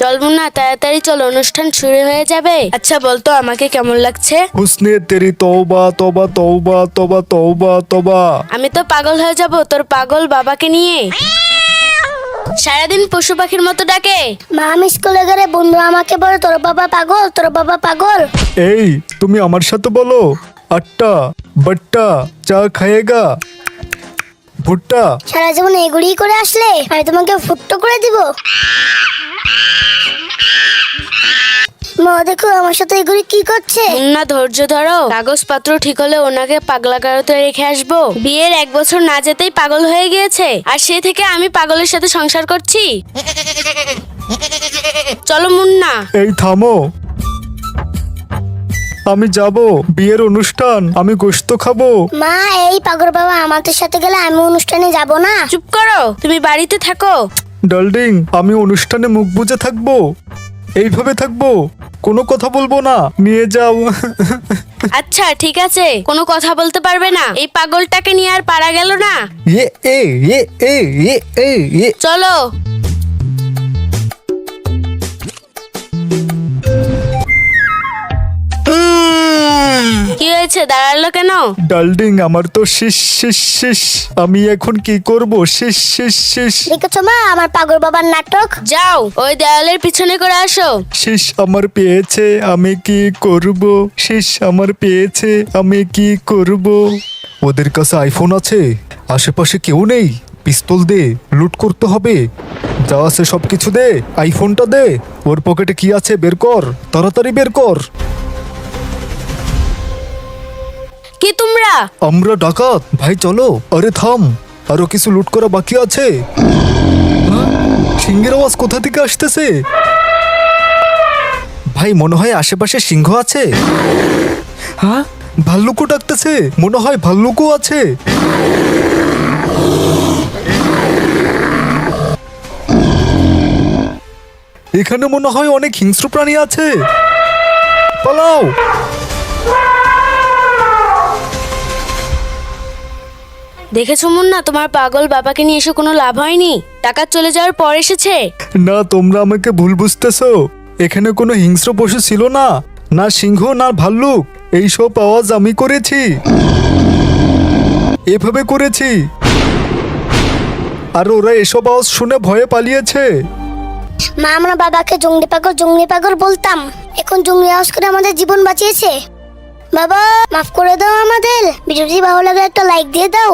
চল মুন্না, তাড়াতাড়ি চল, অনুষ্ঠান শুরু হয়ে যাবে। আচ্ছা বলতো আমাকে কেমন লাগছে? হুসনে তেরি তওবা তওবা তওবা তওবা তওবা তওবা। আমি তো পাগল হয়ে যাব তোর পাগল বাবাকে নিয়ে। সারাদিন পশু পাখির মতো ডাকে। মা আমি স্কুলে গেলে বন্ধু আমাকে বলে তোর বাবা পাগল, তোর বাবা পাগল। এই তুমি আমার সাথে বলো, আট্টা বাট্টা চা খায়েগা ভুট্টা। সারা জীবন এগুলি করে আসলে আমি তোমাকে ফুট্টো করে দিব। মা দেখো আমার সাথে এগুলি কি করছে। মুন্না ধৈর্য ধরো, কাগজপত্র ঠিক হলে ওনাকে পাগলা গারোতে রেখে আসবো। বিয়ের 1 বছর না যেতেই পাগল হয়ে গিয়েছে, আর সে থেকে আমি পাগলের সাথে সংসার করছি। চলো মুন্না। এই থামো, আমি যাব বিয়ের অনুষ্ঠান, আমি গোশত খাবো। মা এই পাগল বাবা আমাদের সাথে গেলে আমি অনুষ্ঠানে যাব না। চুপ করো, তুমি বাড়িতে থাকো। ডার্লিং আমি অনুষ্ঠানে মুখ বুজে থাকবো, এইভাবে থাকবো, কোনো কথা বলবো না, নিয়ে যাও। আচ্ছা ঠিক আছে, কোনো কথা বলতে পারবে না। এই পাগলটাকে নিয়ে আর পারা গেল না। এ এ এ এ এ এ এ। চলো। কি হয়েছে, দাঁড়ালো কেন? ডার্লিং আমার তো শেষ, আমি এখন কি করব? শেষ দেখেছো মা আমার পাগল বাবার নাটক। যাও ওই দেওয়ালের পিছনে করে আসো। আমার পেয়েছে, আমি কি করব? আমার পেয়েছে, আমি কি করব? ওদের কাছে আইফোন আছে, আশেপাশে কেউ নেই, পিস্তল দে, লুট করতে হবে, যা আছে সবকিছু দে, আইফোনটা দে। ওর পকেটে কি আছে বের কর, তাড়াতাড়ি বের কর। কি তোমরা? আমরা ডাকাত ভাই, চলো। আরে থাম, আরো কিছু লুট করা বাকি আছে। হ্যাঁ? সিংহের আওয়াজ কোথা থেকে আসতেছে? ভাই মনে হয় আশেপাশে সিংহ আছে। হ্যাঁ, ভাল্লুকও ডাকতেছে, মনে হয় ভাল্লুকও আছে। এখানে মনে হয় অনেক হিংস্র প্রাণী আছে, পালাও। দেখেছো মুন্না, তোমার পাগল বাবাকে নিয়ে এসে কোনো লাভ হয়নি, টাকা চলে যাওয়ার পর এসেছে। না তোমরা আমাকে ভুল বুঝতেছো, এখানে কোনো হিংস্র পশু ছিল না, না সিংহ না ভাল্লুক, এইসব আওয়াজ আমি করেছি, এভাবে করেছি, আর ওরা এসব আওয়াজ শুনে ভয়ে পালিয়েছে। মা আমরা বাবাকে জঙ্গলি পাগল বলতাম, এখন জঙ্গলি আওয়াজ করে আমাদের জীবন বাঁচিয়েছে। বাবা মাফ করে দাও আমাদের। ভিডিওটি ভালো লাগলে একটা লাইক দিয়ে দাও।